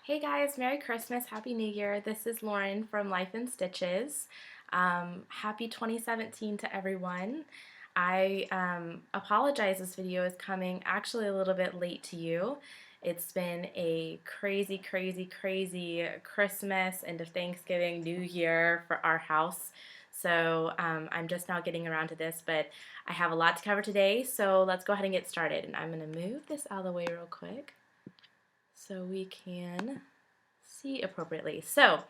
Hey guys, Merry Christmas, Happy New Year. This is Lauren from Life in Stitches. Happy 2017 to everyone. I apologize, this video is coming actually a little bit late to you. It's been a crazy, crazy, crazy Christmas and Thanksgiving, New Year for our house. So I'm just now getting around to this, but I have a lot to cover today, so let's go ahead and get started. And I'm going to move this out of the way real quick so we can see appropriately. So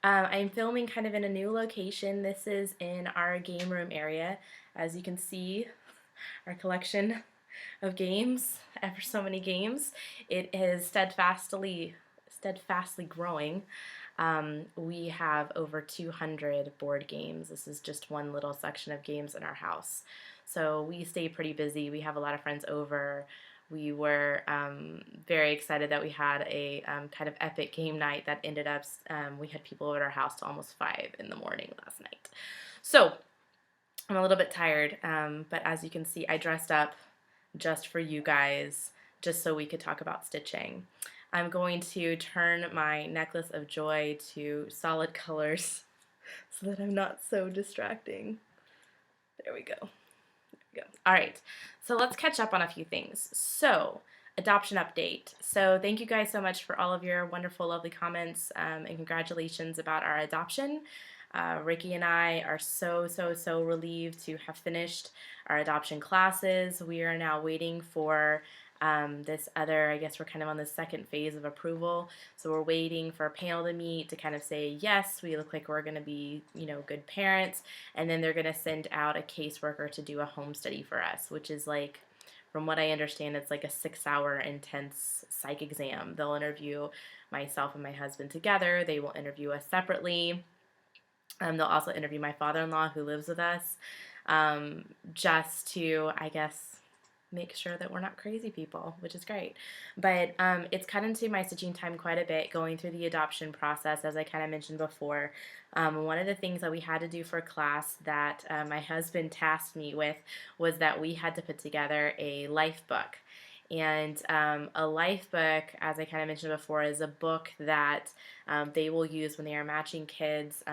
I'm filming kind of in a new location. This is in our game room area. As you can see, our collection of games, ever so many games. It is steadfastly growing. We have over 200 board games. This is just one little section of games in our house. So we stay pretty busy. We have a lot of friends over. We were very excited that we had a kind of epic game night that ended up, we had people over at our house till almost 5 in the morning last night. So I'm a little bit tired, but as you can see, I dressed up just for you guys, just so we could talk about stitching. I'm going to turn my necklace of joy to solid colors so that I'm not so distracting. There we go. All right, so let's catch up on a few things. So, adoption update. So thank you guys so much for all of your wonderful, lovely comments and congratulations about our adoption. Ricky and I are so relieved to have finished our adoption classes. We are now waiting for this other, I guess we're kind of on the second phase of approval. So we're waiting for a panel to meet to kind of say, yes, we look like we're going to be, good parents. And then they're going to send out a caseworker to do a home study for us, which is like, from what I understand, it's like a 6-hour intense psych exam. They'll interview myself and my husband together. They will interview us separately. They'll also interview my father-in-law who lives with us, just to, I guess, make sure that we're not crazy people, which is great. But it's cut into my stitching time quite a bit going through the adoption process, as I kind of mentioned before. One of the things that we had to do for class that my husband tasked me with was that we had to put together a life book. And a life book, as I kind of mentioned before, is a book that they will use when they are matching kids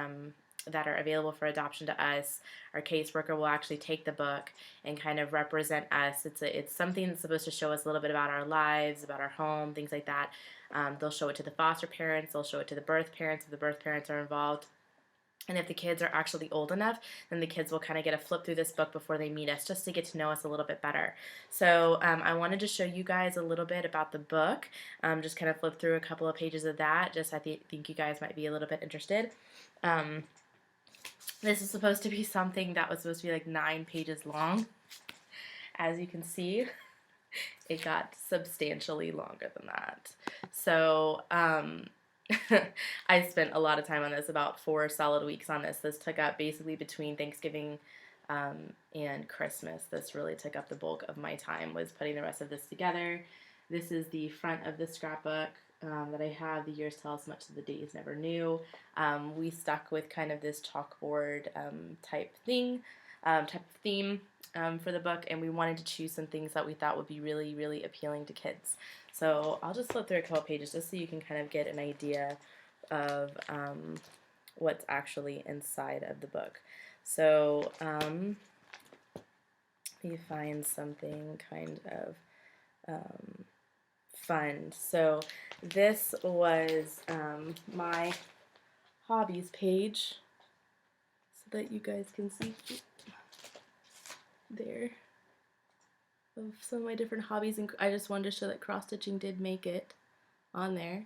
that are available for adoption to us. Our caseworker will actually take the book and kind of represent us. It's something that's supposed to show us a little bit about our lives, about our home, things like that. They'll show it to the foster parents. They'll show it to the birth parents if the birth parents are involved. And if the kids are actually old enough, then the kids will kind of get a flip through this book before they meet us, just to get to know us a little bit better. So I wanted to show you guys a little bit about the book. Just kind of flip through a couple of pages of that. Just I think you guys might be a little bit interested. This is supposed to be something that was supposed to be like 9 pages long. As you can see, it got substantially longer than that. So I spent a lot of time on this, about 4 solid weeks on this. This took up basically between Thanksgiving and Christmas. This really took up the bulk of my time, was putting the rest of this together. This is the front of the scrapbook that I have. The years tell us much of the days never knew. We stuck with kind of this chalkboard type theme for the book, and we wanted to choose some things that we thought would be really appealing to kids. So I'll just flip through a couple pages just so you can kind of get an idea of what's actually inside of the book. So you find something kind of fun. So this was my hobbies page, so that you guys can see there of some of my different hobbies, and I just wanted to show that cross stitching did make it on there.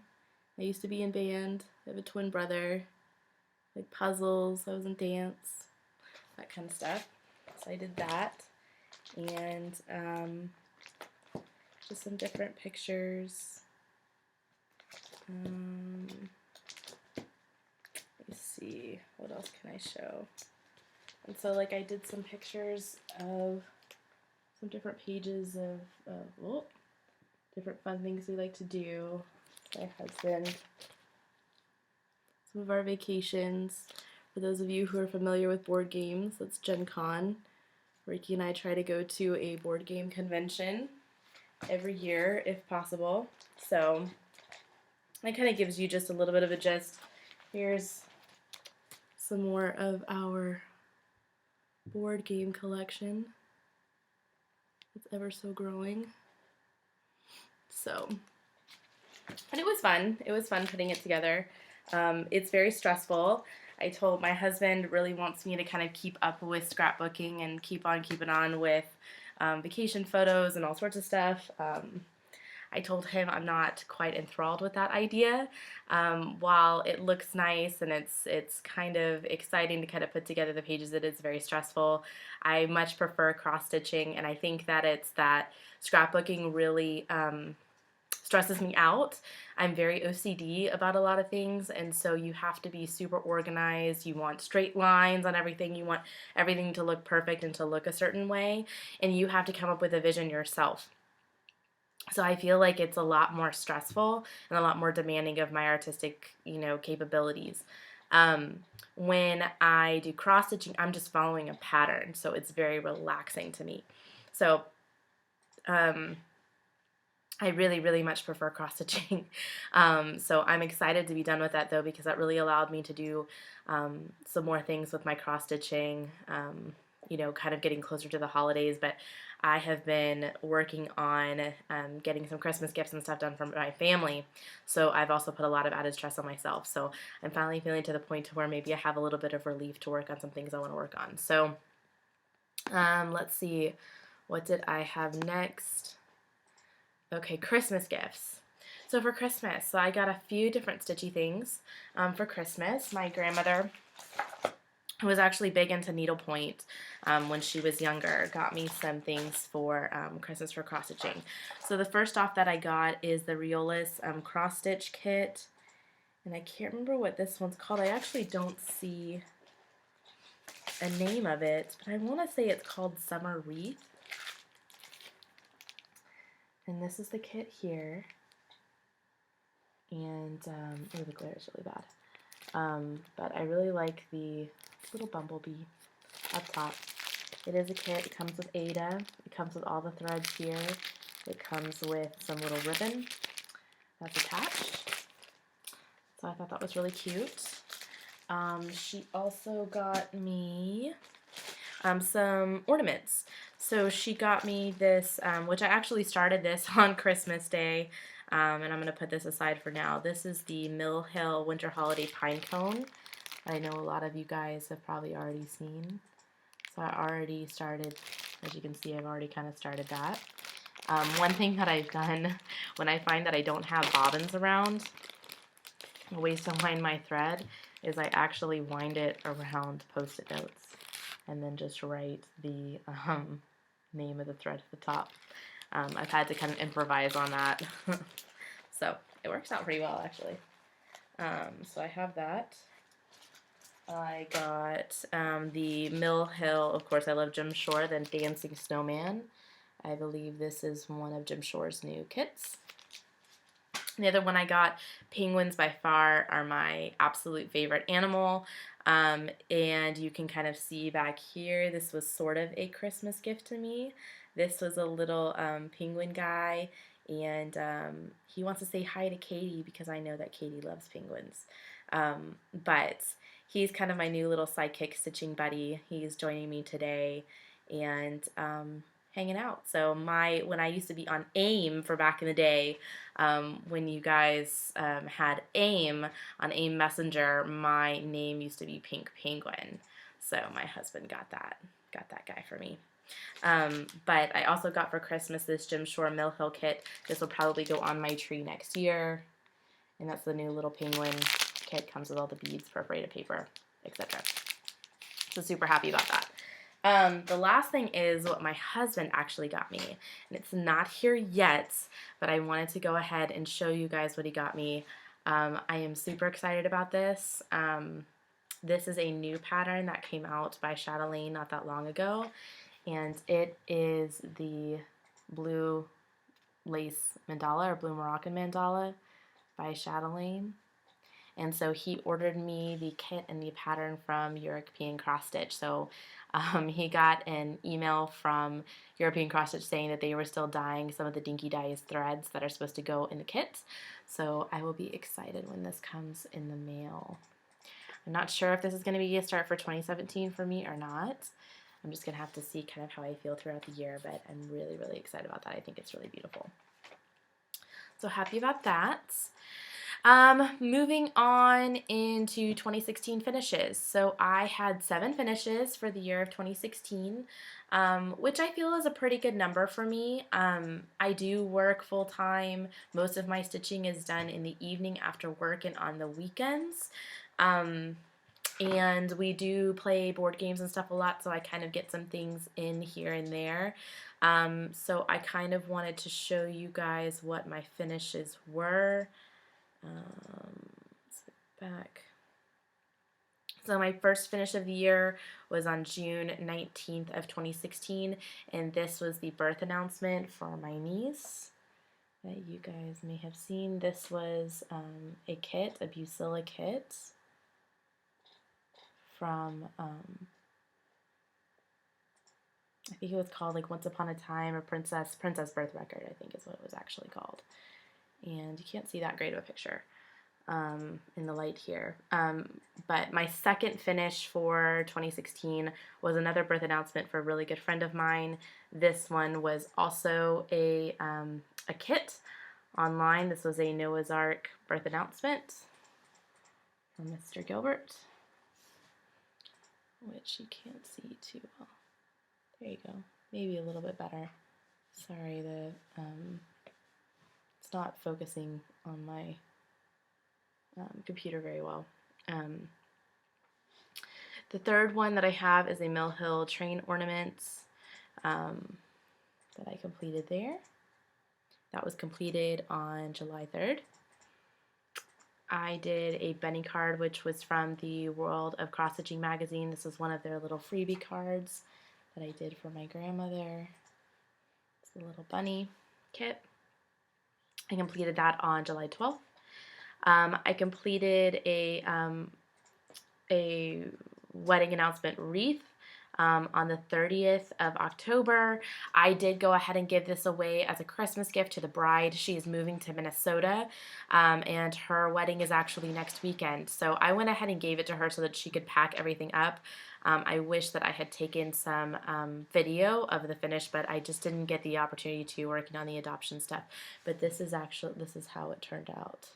I used to be in band. I have a twin brother. Like puzzles. I was in dance. That kind of stuff. So I did that, and just some different pictures. Let's see, what else can I show? And so, like, I did some pictures of some different pages of different fun things we like to do. My husband. Some of our vacations. For those of you who are familiar with board games, that's Gen Con. Ricky and I try to go to a board game convention every year if possible. So That kind of gives you just a little bit of a gist. Here's some more of our board game collection. It's ever so growing. So, but it was fun. It was fun putting it together. It's very stressful. I told my husband really wants me to kind of keep up with scrapbooking and keep on keeping on with vacation photos and all sorts of stuff. I told him I'm not quite enthralled with that idea. While it looks nice and it's kind of exciting to kind of put together the pages, it is very stressful. I much prefer cross-stitching, and I think that it's that scrapbooking really stresses me out. I'm very OCD about a lot of things, and so you have to be super organized. You want straight lines on everything. You want everything to look perfect and to look a certain way, and you have to come up with a vision yourself. So I feel like it's a lot more stressful and a lot more demanding of my artistic, capabilities. When I do cross stitching, I'm just following a pattern, so it's very relaxing to me. So I really, really much prefer cross stitching. So I'm excited to be done with that though, because that really allowed me to do some more things with my cross stitching. Kind of getting closer to the holidays, but I have been working on getting some Christmas gifts and stuff done for my family, so I've also put a lot of added stress on myself. So I'm finally feeling to the point to where maybe I have a little bit of relief to work on some things I want to work on. So let's see, what did I have next? Okay, Christmas gifts. So for Christmas, so I got a few different stitchy things for Christmas. My grandmother, who was actually big into needlepoint when she was younger, got me some things for Christmas for cross stitching. So the first off that I got is the Riolis cross stitch kit, and I can't remember what this one's called. I actually don't see a name of it, but I want to say it's called Summer Wreath. And this is the kit here, and oh, the glare is really bad. But I really like the little bumblebee up top. It is a kit. It comes with Ada. It comes with all the threads here. It comes with some little ribbon that's attached. So I thought that was really cute. She also got me some ornaments. So she got me this, which I actually started this on Christmas Day, and I'm going to put this aside for now. This is the Mill Hill Winter Holiday Pine Cone. I know a lot of you guys have probably already seen. So I already started, as you can see, I've already kind of started that. One thing that I've done when I find that I don't have bobbins around, ways to wind my thread, is I actually wind it around Post-it notes and then just write the name of the thread at the top. I've had to kind of improvise on that. So it works out pretty well, actually. So I have that. I got the Mill Hill, of course I love Jim Shore, the Dancing Snowman. I believe this is one of Jim Shore's new kits. The other one I got, penguins by far are my absolute favorite animal. And you can kind of see back here, this was sort of a Christmas gift to me. This was a little penguin guy, and he wants to say hi to Katie because I know that Katie loves penguins. But he's kind of my new little sidekick stitching buddy. He's joining me today and hanging out. So when I used to be on AIM for back in the day, when you guys had AIM on AIM Messenger, my name used to be Pink Penguin. So my husband got that guy for me. But I also got for Christmas this Jim Shore Mill Hill kit. This will probably go on my tree next year. And that's the new little penguin kit. Comes with all the beads, perforated paper, etc. So super happy about that. The last thing is what my husband actually got me, and it's not here yet, but I wanted to go ahead and show you guys what he got me. I am super excited about this. This is a new pattern that came out by Chatelaine not that long ago, and it is the blue lace mandala or blue Moroccan mandala by Chatelaine. And so he ordered me the kit and the pattern from European Cross Stitch. So he got an email from European Cross Stitch saying that they were still dyeing some of the Dinky Dyes threads that are supposed to go in the kit. So I will be excited when this comes in the mail. I'm not sure if this is going to be a start for 2017 for me or not. I'm just going to have to see kind of how I feel throughout the year, but I'm really, really excited about that. I think it's really beautiful. So happy about that. Moving on into 2016 finishes. So I had 7 finishes for the year of 2016, which I feel is a pretty good number for me. I do work full time. Most of my stitching is done in the evening after work and on the weekends. And we do play board games and stuff a lot, so I kind of get some things in here and there. So I kind of wanted to show you guys what my finishes were. Let's get back. So my first finish of the year was on June 19th of 2016, and this was the birth announcement for my niece that you guys may have seen. This was a kit, a Bucilla kit from, I think it was called like Once Upon a Time, or Princess Birth Record, I think is what it was actually called. And you can't see that great of a picture in the light here. But my second finish for 2016 was another birth announcement for a really good friend of mine. This one was also a kit online. This was a Noah's Ark birth announcement from Mr. Gilbert, which you can't see too well. There you go. Maybe a little bit better. Sorry, it's not focusing on my computer very well. The third one that I have is a Mill Hill train ornament that I completed there. That was completed on July 3rd. I did a Benny card, which was from the World of Cross Stitching magazine. This is one of their little freebie cards that I did for my grandmother. It's a little bunny kit. I completed that on July 12th. I completed a wedding announcement wreath on the 30th of October. I did go ahead and give this away as a Christmas gift to the bride. She is moving to Minnesota, and her wedding is actually next weekend. So I went ahead and gave it to her so that she could pack everything up. I wish that I had taken some video of the finish, but I just didn't get the opportunity to, working on the adoption stuff. But this is how it turned out.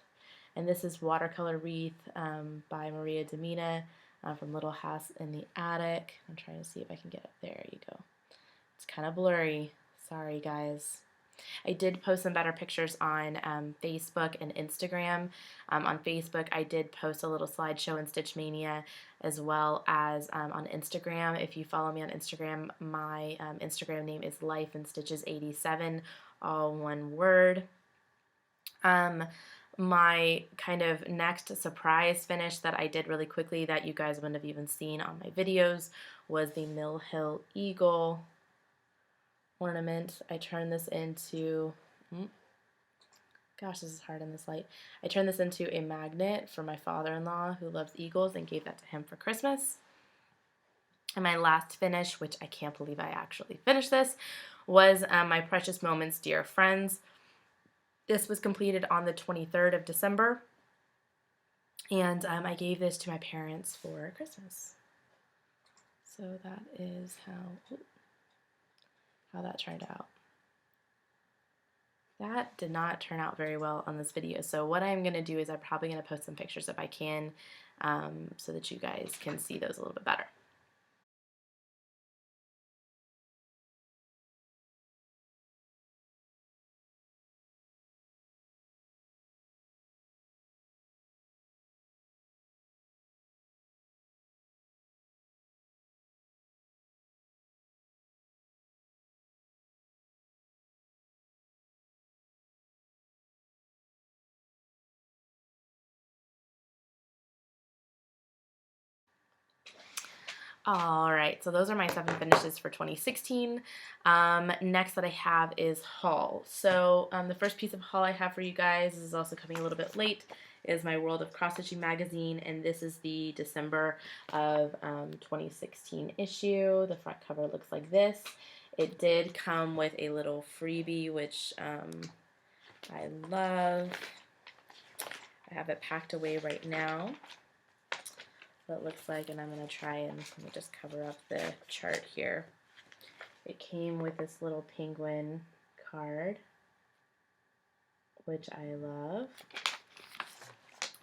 And this is Watercolor Wreath by Maria Domina from Little House in the Attic. I'm trying to see if I can get it. There you go. It's kind of blurry. Sorry, guys. I did post some better pictures on Facebook and Instagram. On Facebook, I did post a little slideshow in Stitch Mania, as well as on Instagram. If you follow me on Instagram, my Instagram name is lifeinstitches87, all one word. My kind of next surprise finish that I did really quickly that you guys wouldn't have even seen on my videos was the Mill Hill Eagle ornament. I turned this into, gosh, this is hard in this light. I turned this into a magnet for my father-in-law who loves eagles and gave that to him for Christmas. And my last finish, which I can't believe I actually finished this, was my Precious Moments Dear Friends. This was completed on the 23rd of December, and I gave this to my parents for Christmas. So that is how that turned out. That did not turn out very well on this video, so what I'm going to do is I'm probably going to post some pictures if I can, so that you guys can see those a little bit better. Alright, so those are my 7 finishes for 2016. Next that I have is haul. So the first piece of haul I have for you guys is also coming a little bit late, is my World of Cross Stitching magazine, and this is the December of 2016 issue. The front cover looks like this. It did come with a little freebie, which I love. I have it packed away right now. What it looks like, and I'm going to try and let me just cover up the chart here. It came with this little penguin card, which I love.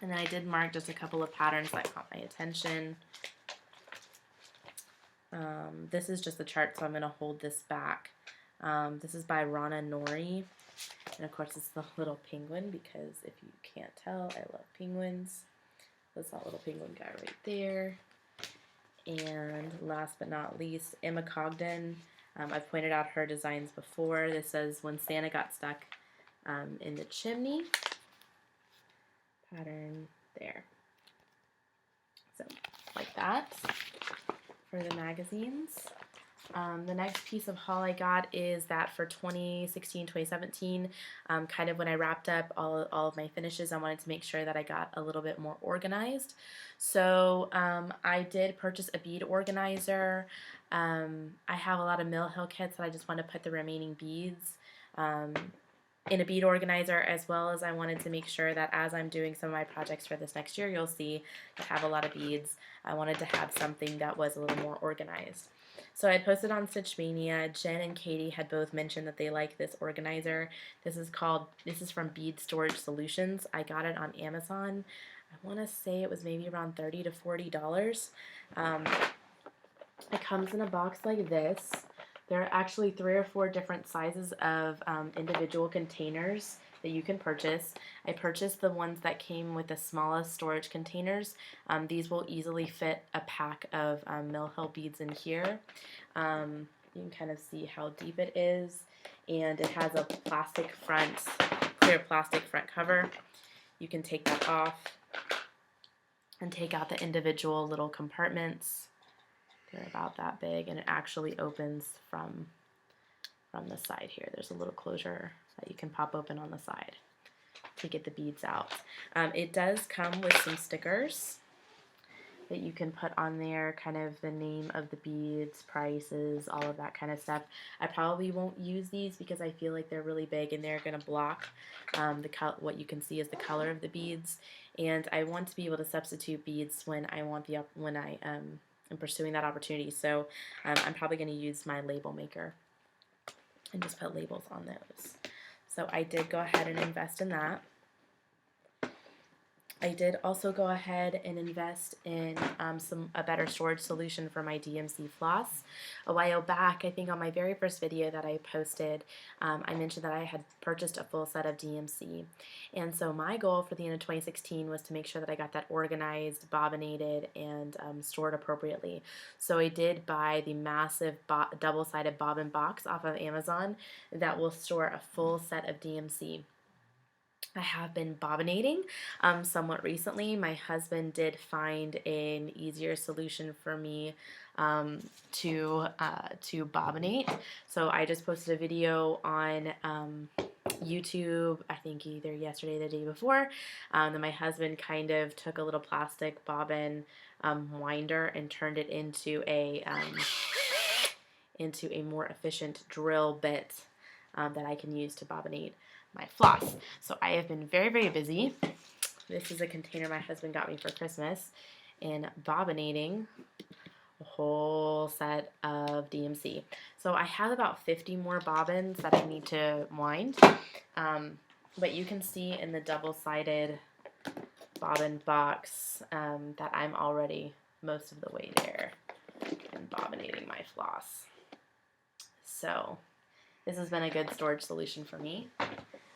And then I did mark just a couple of patterns that caught my attention. This is just the chart, so I'm going to hold this back. This is by Rana Nori. And of course it's the little penguin, because if you can't tell, I love penguins. That's that little penguin guy right there. And last but not least, Emma Cogden. I've pointed out her designs before. This says When Santa Got Stuck in the Chimney. Pattern there. So, like that for the magazines. The next piece of haul I got is that for 2016, 2017, kind of when I wrapped up all of my finishes, I wanted to make sure that I got a little bit more organized. So I did purchase a bead organizer. I have a lot of Mill Hill kits that I just want to put the remaining beads in a bead organizer, as well as I wanted to make sure that as I'm doing some of my projects for this next year, you'll see I have a lot of beads. I wanted to have something that was a little more organized. So I posted on Stitch Mania. Jen and Katie had both mentioned that they like this organizer. This is from Bead Storage Solutions. I got it on Amazon. I want to say it was maybe around $30 to $40. It comes in a box like this. There are actually 3 or 4 different sizes of individual containers that you can purchase. I purchased the ones that came with the smallest storage containers. These will easily fit a pack of Mill Hill beads in here. You can kind of see how deep it is, and it has a clear plastic front cover. You can take that off and take out the individual little compartments. They're about that big, and it actually opens from the side here. There's a little closure that you can pop open on the side to get the beads out. It does come with some stickers that you can put on there, kind of the name of the beads, prices, all of that kind of stuff. I probably won't use these because I feel like they're really big and they're going to block what you can see is the color of the beads. And I want to be able to substitute beads when I am pursuing that opportunity. So I'm probably going to use my label maker and just put labels on those. So I did go ahead and invest in that. I did also go ahead and invest in a better storage solution for my DMC floss. A while back, I think on my very first video that I posted, I mentioned that I had purchased a full set of DMC. And so my goal for the end of 2016 was to make sure that I got that organized, bobbinated, and stored appropriately. So I did buy the massive double-sided bobbin box off of Amazon that will store a full set of DMC. I have been bobbinating somewhat recently. My husband did find an easier solution for me to bobbinate. So I just posted a video on YouTube, I think either yesterday or the day before. Then my husband kind of took a little plastic bobbin winder and turned it into a more efficient drill bit that I can use to bobbinate my floss. So I have been very, very busy. This is a container my husband got me for Christmas in bobbinating a whole set of DMC. So I have about 50 more bobbins that I need to wind. But you can see in the double-sided bobbin box that I'm already most of the way there in bobbinating my floss. So this has been a good storage solution for me.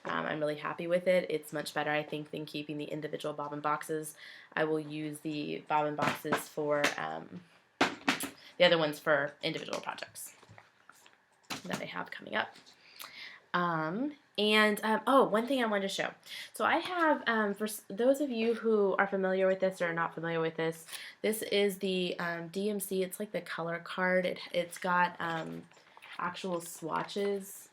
I'm really happy with it. It's much better, I think, than keeping the individual bobbin boxes. I will use the bobbin boxes for the other ones for individual projects that I have coming up. Oh, one thing I wanted to show. So I have, for those of you who are familiar with this or not familiar with this, this is the DMC. It's like the color card. It's got actual swatches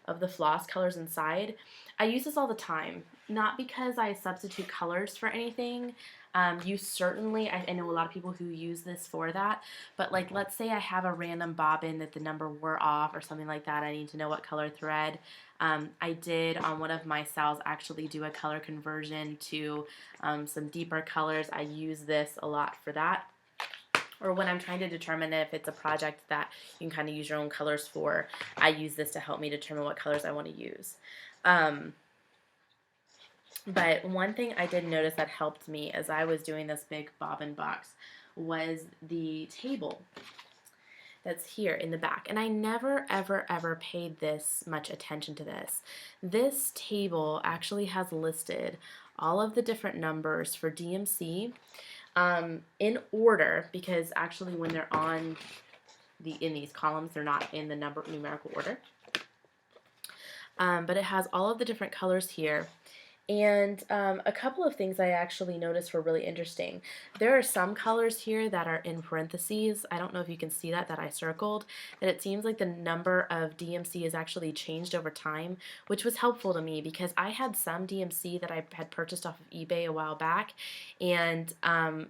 of the floss colors inside. I use this all the time. not because I substitute colors for anything. You certainly, I know a lot of people who use this for that, but like let's say I have a random bobbin that the number wore off or something like that. I need to know what color thread. I did on one of my cells actually do a color conversion to some deeper colors. I use this a lot for that. Or when I'm trying to determine if it's a project that you can kind of use your own colors for, I use this to help me determine what colors I want to use. But one thing I did notice that helped me as I was doing this big bobbin box was the table that's here in the back. And I never, ever, ever paid this much attention to this. This table actually has listed all of the different numbers for DMC in order, because actually when they're on in these columns, they're not in the numerical order. But it has all of the different colors here. And a couple of things I actually noticed were really interesting. There are some colors here that are in parentheses. I don't know if you can see that I circled. And it seems like the number of DMC has actually changed over time, which was helpful to me because I had some DMC that I had purchased off of eBay a while back and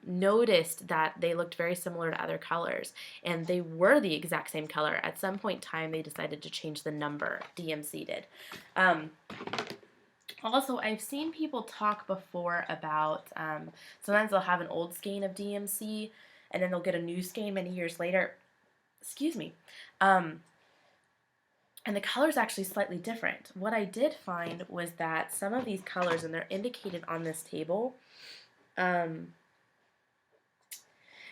noticed that they looked very similar to other colors. And they were the exact same color. At some point in time, they decided to change the number. DMC did. Also, I've seen people talk before about sometimes they'll have an old skein of DMC and then they'll get a new skein many years later. Excuse me. And the color's actually slightly different. What I did find was that some of these colors, and they're indicated on this table, and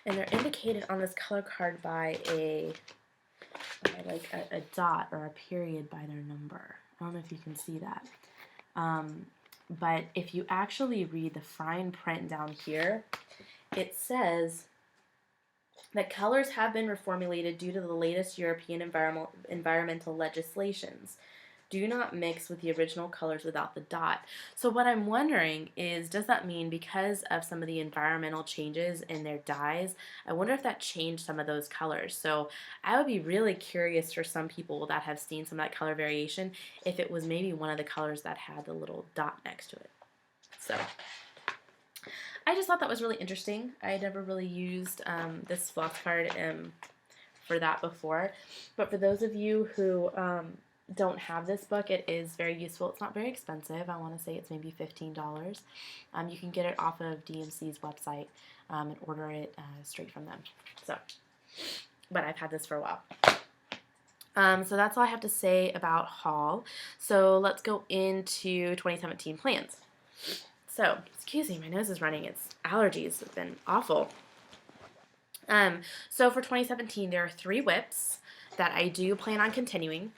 they're indicated on this color card by a dot or a period by their number. I don't know if you can see that. But if you actually read the fine print down here, it says that colors have been reformulated due to the latest European environmental legislations. Do not mix with the original colors without the dot. So what I'm wondering is, does that mean because of some of the environmental changes in their dyes, I wonder if that changed some of those colors. So I would be really curious for some people that have seen some of that color variation, if it was maybe one of the colors that had the little dot next to it. So I just thought that was really interesting. I had never really used this floss card for that before. But for those of you who don't have this book, it is very useful. It's not very expensive. I want to say it's maybe $15. You can get it off of DMC's website and order it straight from them. So, but I've had this for a while. So that's all I have to say about haul. So let's go into 2017 plans. So, excuse me, my nose is running. It's allergies. It's been awful. So for 2017, there are 3 whips that I do plan on continuing.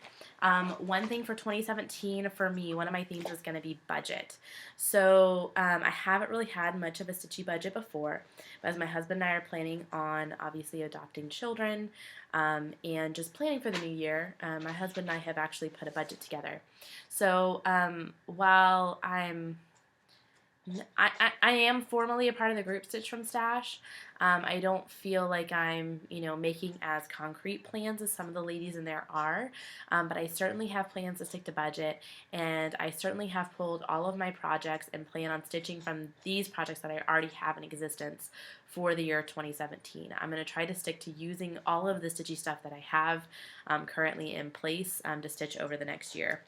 One thing for 2017 for me, one of my themes is going to be budget. So I haven't really had much of a stitchy budget before, but as my husband and I are planning on obviously adopting children and just planning for the new year, my husband and I have actually put a budget together. So while I am formally a part of the group Stitch from Stash. I don't feel like I'm, making as concrete plans as some of the ladies in there are, but I certainly have plans to stick to budget, and I certainly have pulled all of my projects and plan on stitching from these projects that I already have in existence for the year 2017. I'm going to try to stick to using all of the stitchy stuff that I have currently in place to stitch over the next year.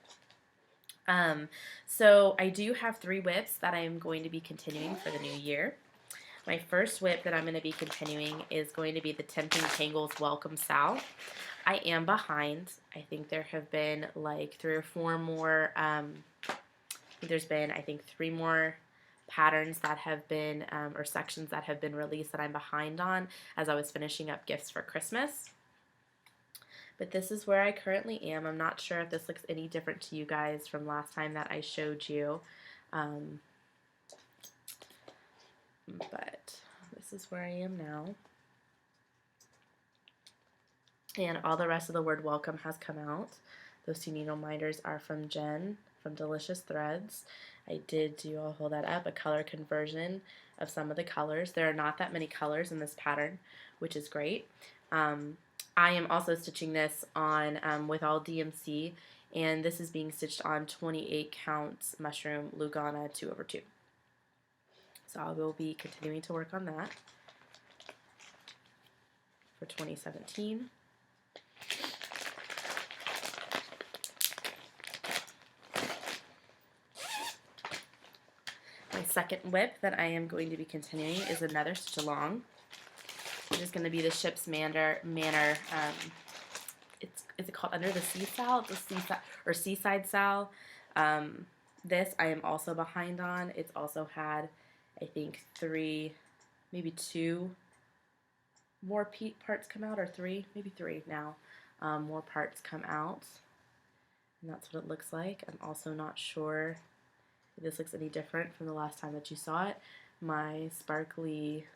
So I do have 3 whips that I'm going to be continuing for the new year. My first whip that I'm going to be continuing is going to be the Tempting Tangles Welcome Sal. I am behind. I think there have been like 3 or 4 more, there's been, I think, 3 more patterns that have been, or sections that have been released that I'm behind on as I was finishing up gifts for Christmas. But this is where I currently am. I'm not sure if this looks any different to you guys from last time that I showed you. But this is where I am now. And all the rest of the word welcome has come out. Those 2 needle minders are from Jen from Delicious Threads. I did do, I'll hold that up, a color conversion of some of the colors. There are not that many colors in this pattern, which is great. I am also stitching this on with all DMC and this is being stitched on 28 count mushroom Lugana 2/2. So I will be continuing to work on that for 2017. My second whip that I am going to be continuing is another stitch along. It is going to be the Ship's Manor. Is it called Under the Sea Sal? The Seaside or Seaside Sal. This I am also behind on. It's also had, I think, 3, maybe 2 more parts come out, or 3, maybe 3 now. More parts come out, and that's what it looks like. I'm also not sure if this looks any different from the last time that you saw it. My sparkly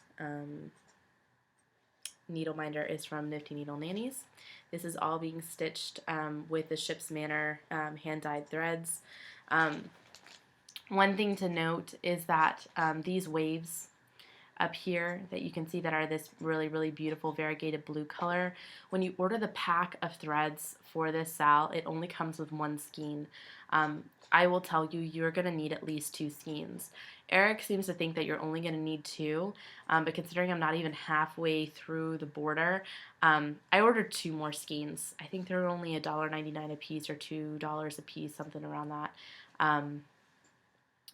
needle minder is from Nifty Needle Nannies. This is all being stitched with the Ship's Manor hand-dyed threads. One thing to note is that these waves up here that you can see that are this really, really beautiful variegated blue color, when you order the pack of threads for this sal, it only comes with 1 skein. I will tell you, you're going to need at least 2 skeins. Eric seems to think that you're only going to need 2, but considering I'm not even halfway through the border, I ordered 2 more skeins. I think they're only $1.99 a piece or $2 a piece, something around that.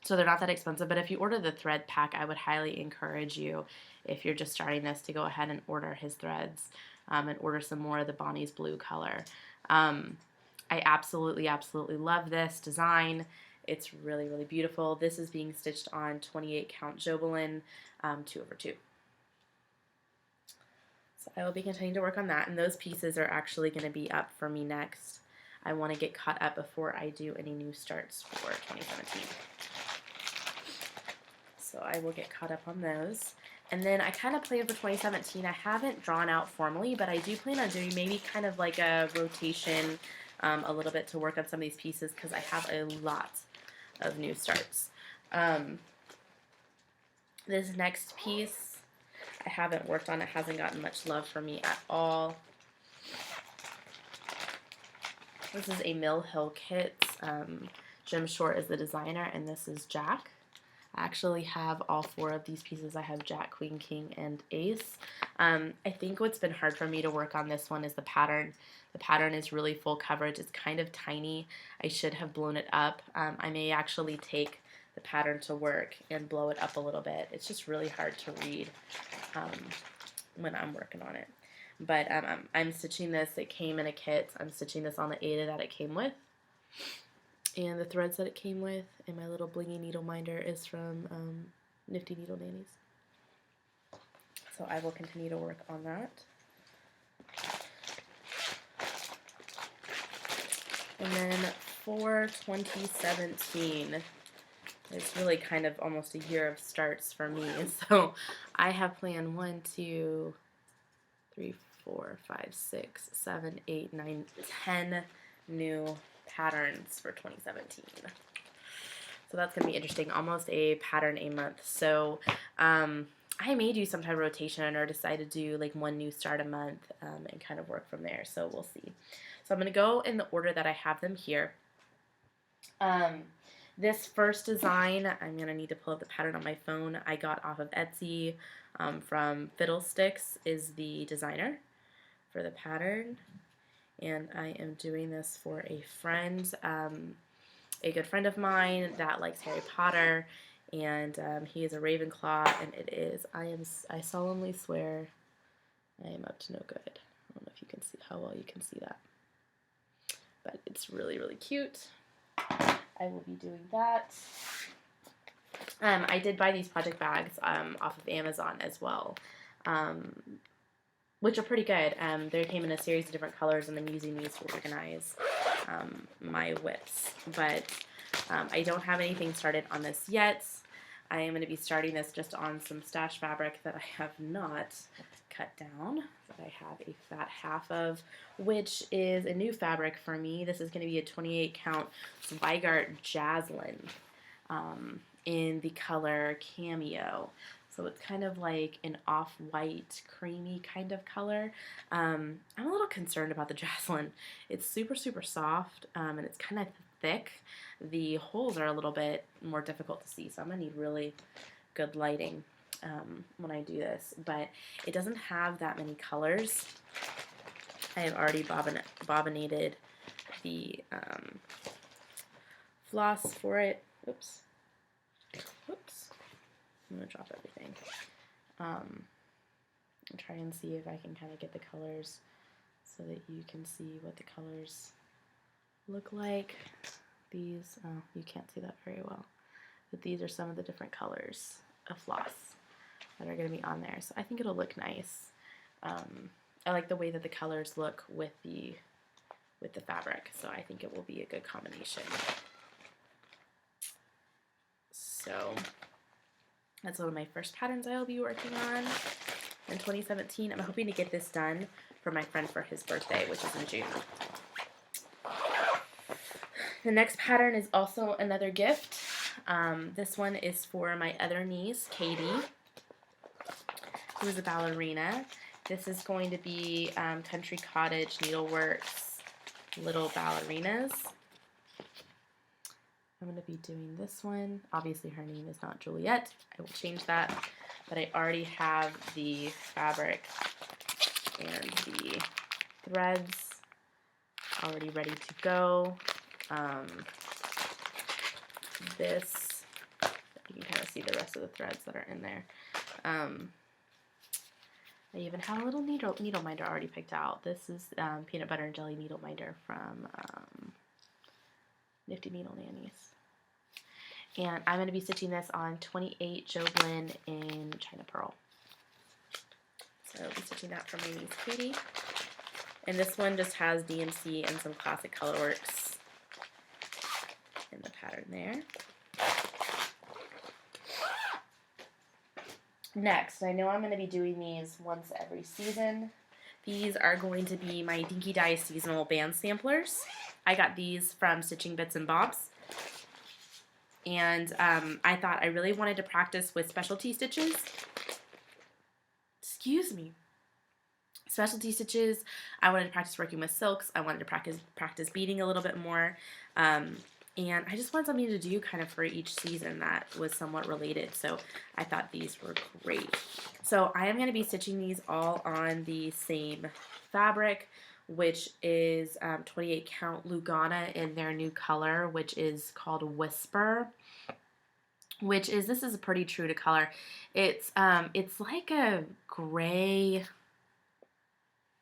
So they're not that expensive, but if you order the thread pack, I would highly encourage you, if you're just starting this, to go ahead and order his threads and order some more of the Bonnie's blue color. I absolutely, absolutely love this design. It's really, really beautiful. This is being stitched on 28 count Jobelin 2/2. So I will be continuing to work on that, and those pieces are actually going to be up for me next. I want to get caught up before I do any new starts for 2017. So I will get caught up on those. And then I kind of plan for 2017. I haven't drawn out formally, but I do plan on doing maybe kind of like a rotation a little bit to work on some of these pieces, because I have a lot of new starts. This next piece I haven't worked on. It hasn't gotten much love from me at all. This is a Mill Hill Kits. Jim Short is the designer, and this is Jack. I actually have all 4 of these pieces. I have Jack, Queen, King, and Ace. I think what's been hard for me to work on this one is the pattern. The pattern is really full coverage. It's kind of tiny. I should have blown it up. I may actually take the pattern to work and blow it up a little bit. It's just really hard to read when I'm working on it. But I'm stitching this. It came in a kit. I'm stitching this on the Aida that it came with. And the threads that it came with, and my little blingy needle minder is from Nifty Needle Nannies. So I will continue to work on that. And then for 2017, it's really kind of almost a year of starts for me. So I have planned 1, 2, 3, 4, 5, 6, 7, 8, 9, 10 new patterns for 2017. So that's going to be interesting. Almost a pattern a month. So I may do some type of rotation or decide to do like 1 new start a month and kind of work from there. So we'll see. So I'm going to go in the order that I have them here. This first design, I'm going to need to pull up the pattern on my phone. I got off of Etsy from Fiddlesticks is the designer for the pattern. And I am doing this for a friend, a good friend of mine that likes Harry Potter, and he is a Ravenclaw, and it is, I solemnly swear, I am up to no good. I don't know if you can see how well you can see that, but it's really, really cute. I will be doing that. I did buy these project bags off of Amazon as well. Which are pretty good. They came in a series of different colors, and I'm using these to organize my whips. But I don't have anything started on this yet. I am going to be starting this just on some stash fabric that I have not cut down, that I have a fat half of, which is a new fabric for me. This is going to be a 28 count Zweigart Jaslyn in the color Cameo. So it's kind of like an off-white, creamy kind of color. I'm a little concerned about the Jaslyn. It's super, super soft, and it's kind of thick. The holes are a little bit more difficult to see, so I'm going to need really good lighting when I do this. But it doesn't have that many colors. I have already bobbinated the floss for it. Oops. Oops. I'm going to drop everything. I'll try and see if I can kind of get the colors so that you can see what the colors look like. These, oh, you can't see that very well, but these are some of the different colors of floss that are going to be on there. So I think it'll look nice. I like the way that the colors look with the fabric, so I think it will be a good combination. So that's one of my first patterns I will be working on in 2017. I'm hoping to get this done for my friend for his birthday, which is in June. The next pattern is also another gift. This one is for my other niece, Katie, who is a ballerina. This is going to be Country Cottage Needleworks Little Ballerinas. I'm going to be doing this one. Obviously her name is not Juliet. I will change that. But I already have the fabric and the threads already ready to go. This, you can kind of see the rest of the threads that are in there. I even have a little needle minder already picked out. This is peanut butter and jelly needle minder from Nifty Needle Nannies. And I'm going to be stitching this on 28 Joblin in China Pearl. So I'll be stitching that for my niece Katie. And this one just has DMC and some classic colorworks in the pattern there. Next, I know I'm going to be doing these once every season. These are going to be my Dinky Dye seasonal band samplers. I got these from Stitching Bits and Bobs. And I thought I really wanted to practice with specialty stitches. Excuse me. Specialty stitches. I wanted to practice working with silks. I wanted to practice beading a little bit more. And I just wanted something to do kind of for each season that was somewhat related. So I thought these were great. So I am going to be stitching these all on the same fabric, which is 28 count Lugana in their new color, which is called Whisper. This is pretty true to color. It's like a gray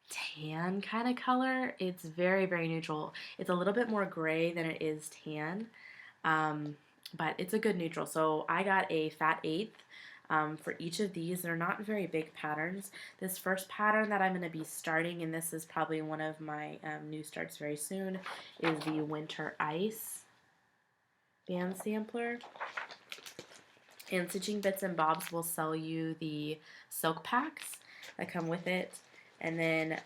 tan kind of color. It's very, very neutral. It's a little bit more gray than it is tan, but it's a good neutral. So I got a fat eighth for each of these. They're not very big patterns. This first pattern that I'm going to be starting, and this is probably one of my new starts very soon, is the Winter Ice band sampler. And Stitching Bits and Bobs will sell you the silk packs that come with it. And then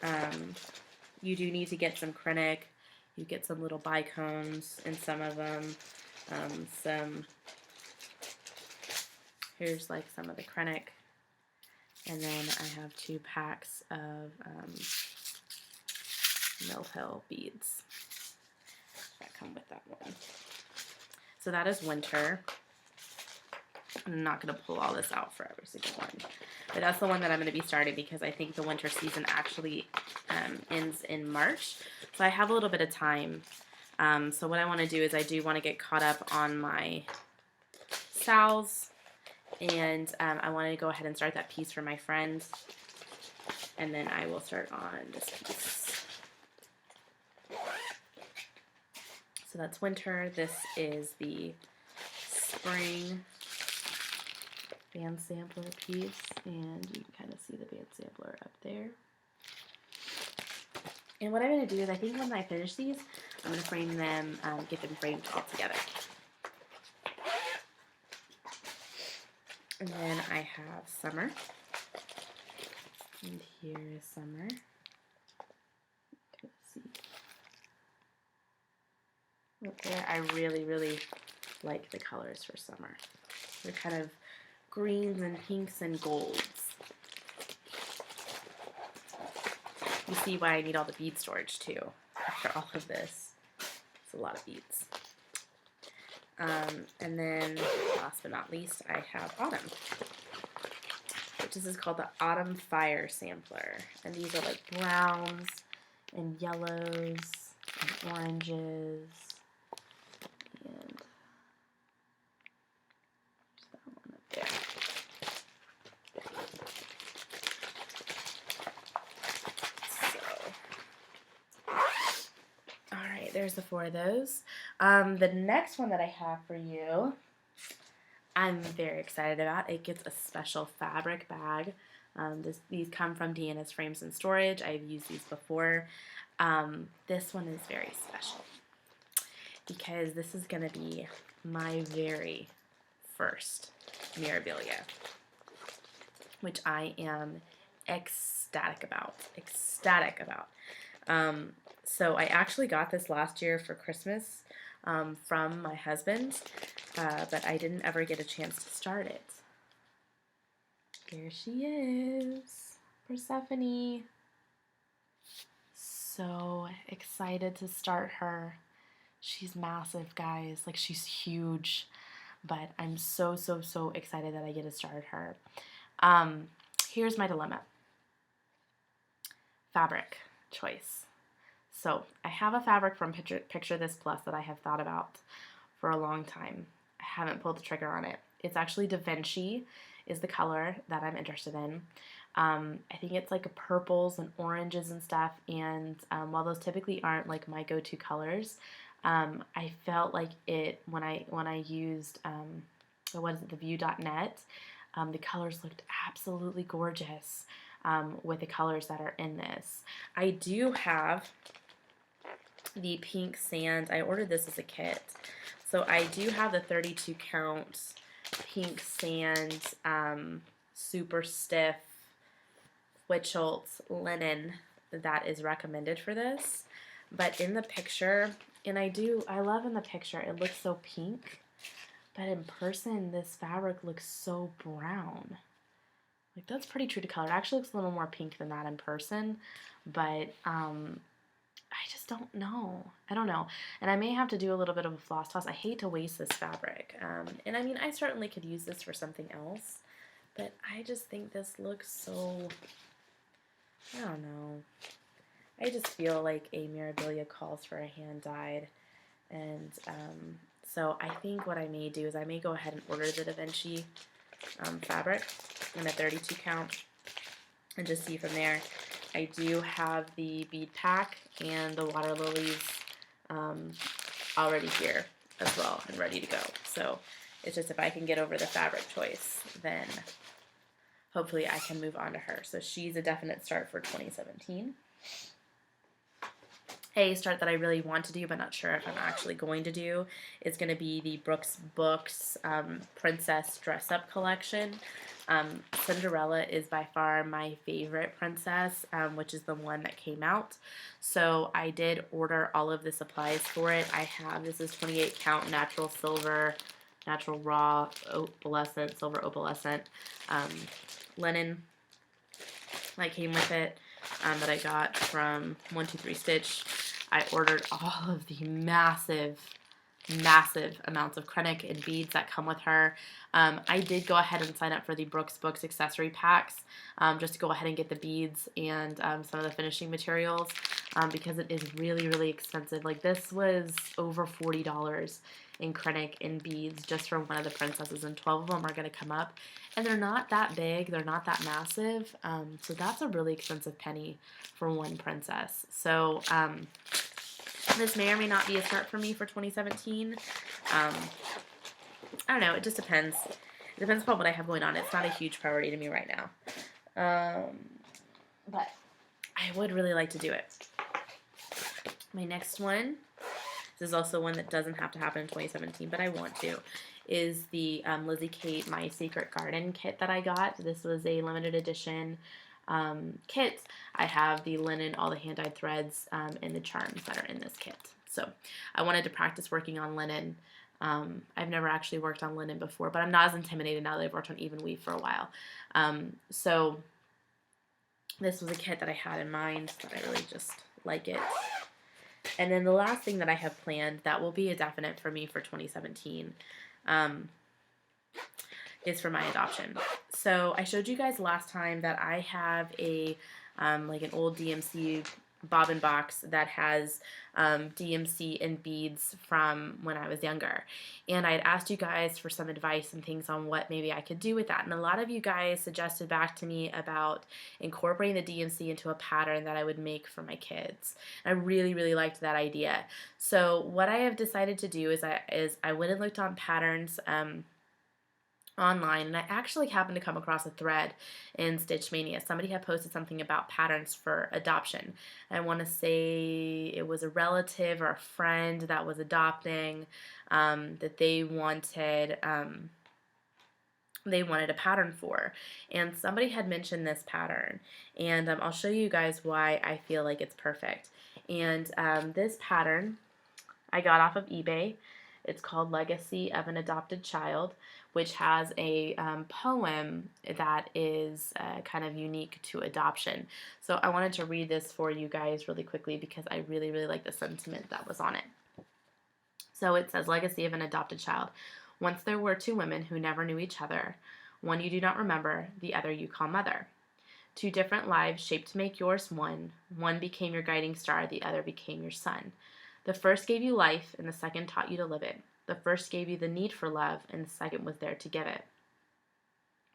you do need to get some Krennic. You get some little bicones in some of them. Here's like some of the Krennic. And then I have 2 packs of Mill Hill beads that come with that one. So that is winter. I'm not going to pull all this out for every single one. But that's the one that I'm going to be starting because I think the winter season actually ends in March. So I have a little bit of time. So what I want to do is I do want to get caught up on my sals. And I want to go ahead and start that piece for my friend. And then I will start on this piece. So that's winter. This is the spring band sampler piece, and you can kind of see the band sampler up there. And what I'm going to do is I think when I finish these, I'm going to frame them, get them framed all together. And then I have Summer, and here is Summer. See. Right there, I really, really like the colors for Summer. They're kind of greens and pinks and golds. You see why I need all the bead storage too. After all of this, it's a lot of beads. And then, last but not least, I have Autumn, which this is called the Autumn Fire Sampler. And these are like browns and yellows and oranges. And there's that one up there. Alright, there's the 4 of those. The next one that I have for you, I'm very excited about. It gets a special fabric bag. These come from Deanna's Frames and Storage. I've used these before. This one is very special because this is going to be my very first Mirabilia, which I am ecstatic about. So I actually got this last year for Christmas from my husband, but I didn't ever get a chance to start it. There she is, Persephone. So excited to start her. She's massive, guys. Like, she's huge, but I'm so excited that I get to start her. Here's my dilemma. Fabric choice. So I have a fabric from Picture This Plus that I have thought about for a long time. I haven't pulled the trigger on it. It's actually Da Vinci is the color that I'm interested in. I think it's like purples and oranges and stuff, and while those typically aren't like my go-to colors, I felt like it when I used the View.net, the colors looked absolutely gorgeous with the colors that are in this. I do have the pink sand. I ordered this as a kit. So I do have the 32 count pink sand super stiff Witchelt linen that is recommended for this. But in the picture, and I love in the picture, it looks so pink. But in person, this fabric looks so brown. Like, that's pretty true to color. It actually looks a little more pink than that in person. But I just don't know. I don't know. And I may have to do a little bit of a floss toss. I hate to waste this fabric. And I mean, I certainly could use this for something else. But I just think this looks so, I don't know. I just feel like a Mirabilia calls for a hand dyed. And so I think what I may do is I may go ahead and order the Da Vinci fabric in a 32 count and just see from there. I do have the bead pack and the water lilies already here as well and ready to go. So it's just if I can get over the fabric choice, then hopefully I can move on to her. So she's a definite start for 2017. A start that I really want to do but not sure if I'm actually going to do is going to be the Brooks Books Princess Dress Up collection. Cinderella is by far my favorite princess, which is the one that came out. So I did order all of the supplies for it. This is 28 count natural silver, natural raw opalescent, silver opalescent linen that came with it that I got from 123 Stitch. I ordered all of the massive amounts of Krennic and beads that come with her. I did go ahead and sign up for the Brooks Books accessory packs just to go ahead and get the beads and some of the finishing materials because it is really expensive. Like, this was over $40 in Krennic and beads just for one of the princesses, and 12 of them are going to come up. And they're not that big, they're not that massive, so that's a really expensive penny for one princess. So this may or may not be a start for me for 2017. I don't know, it just depends. It depends upon what I have going on. It's not a huge priority to me right now. But I would really like to do it. My next one, this is also one that doesn't have to happen in 2017, but I want to, is the Lizzie Kate My Secret Garden kit that I got. This was a limited edition kit. I have the linen, all the hand-dyed threads, and the charms that are in this kit. So I wanted to practice working on linen I've never actually worked on linen before, but I'm not as intimidated now that I've worked on even weave for a while. So this was a kit that I had in mind that I really just like it. And then the last thing that I have planned that will be a definite for me for 2017 is for my adoption. So I showed you guys last time that I have a like an old DMC bobbin box that has DMC and beads from when I was younger. And I had asked you guys for some advice and things on what maybe I could do with that. And a lot of you guys suggested back to me about incorporating the DMC into a pattern that I would make for my kids. And I really, really liked that idea. So what I have decided to do is I went and looked on patterns online, and I actually happened to come across a thread in Stitch Mania. Somebody had posted something about patterns for adoption. I want to say it was a relative or a friend that was adopting that they wanted a pattern for, and somebody had mentioned this pattern, and I'll show you guys why I feel like it's perfect. And this pattern I got off of eBay. It's called Legacy of an Adopted Child, which has a poem that is kind of unique to adoption. So I wanted to read this for you guys really quickly because I really, really like the sentiment that was on it. So it says, Legacy of an Adopted Child. Once there were two women who never knew each other. One you do not remember, the other you call mother. Two different lives shaped to make yours one. One became your guiding star, the other became your sun. The first gave you life, and the second taught you to live it. The first gave you the need for love, and the second was there to give it.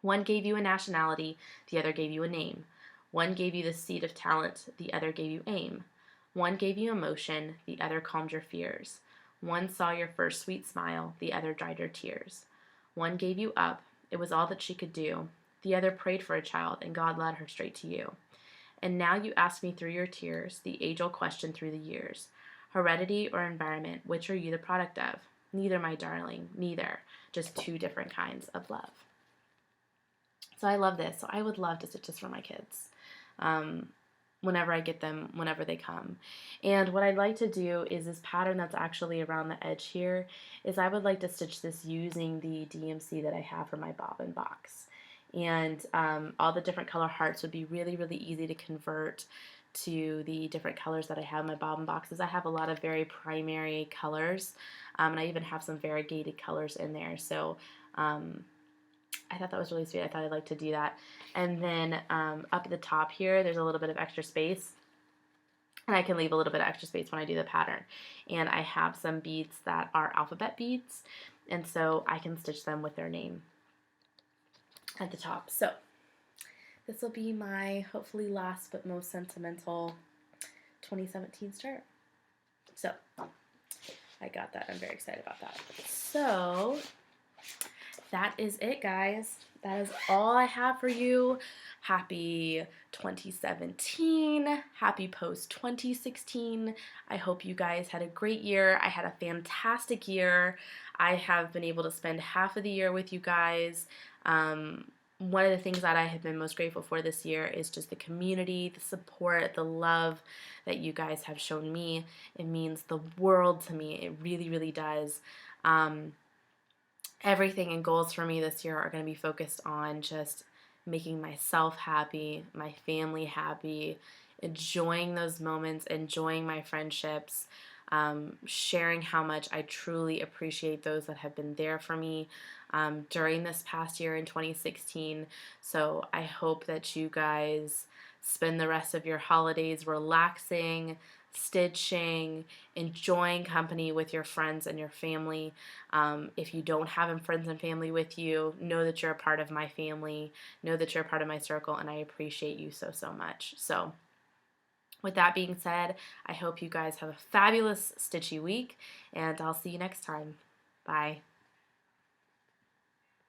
One gave you a nationality, the other gave you a name. One gave you the seed of talent, the other gave you aim. One gave you emotion, the other calmed your fears. One saw your first sweet smile, the other dried your tears. One gave you up, it was all that she could do. The other prayed for a child, and God led her straight to you. And now you ask me through your tears, the age-old question through the years. Heredity or environment, which are you the product of? Neither, my darling, neither. Just two different kinds of love. So I love this. So I would love to stitch this for my kids whenever I get them, whenever they come. And what I'd like to do is this pattern that's actually around the edge here is I would like to stitch this using the DMC that I have for my bobbin box. And all the different color hearts would be really, really easy to convert to the different colors that I have in my bobbin boxes. I have a lot of very primary colors, and I even have some variegated colors in there. So I thought that was really sweet. I thought I'd like to do that. And then up at the top here, there's a little bit of extra space. And I can leave a little bit of extra space when I do the pattern. And I have some beads that are alphabet beads, and so I can stitch them with their name at the top. So this will be my hopefully last but most sentimental 2017 start. So I got that. I'm very excited about that. So that is it, guys. That is all I have for you. Happy 2017. Happy post 2016. I hope you guys had a great year. I had a fantastic year. I have been able to spend half of the year with you guys. One of the things that I have been most grateful for this year is just the community, the support, the love that you guys have shown me. It means the world to me. It really, really does. Everything and goals for me this year are going to be focused on just making myself happy, my family happy, enjoying those moments, enjoying my friendships, sharing how much I truly appreciate those that have been there for me during this past year in 2016. So I hope that you guys spend the rest of your holidays relaxing, stitching, enjoying company with your friends and your family. If you don't have friends and family with you, know that you're a part of my family, know that you're a part of my circle, and I appreciate you so, so much. So with that being said, I hope you guys have a fabulous stitchy week, and I'll see you next time. Bye.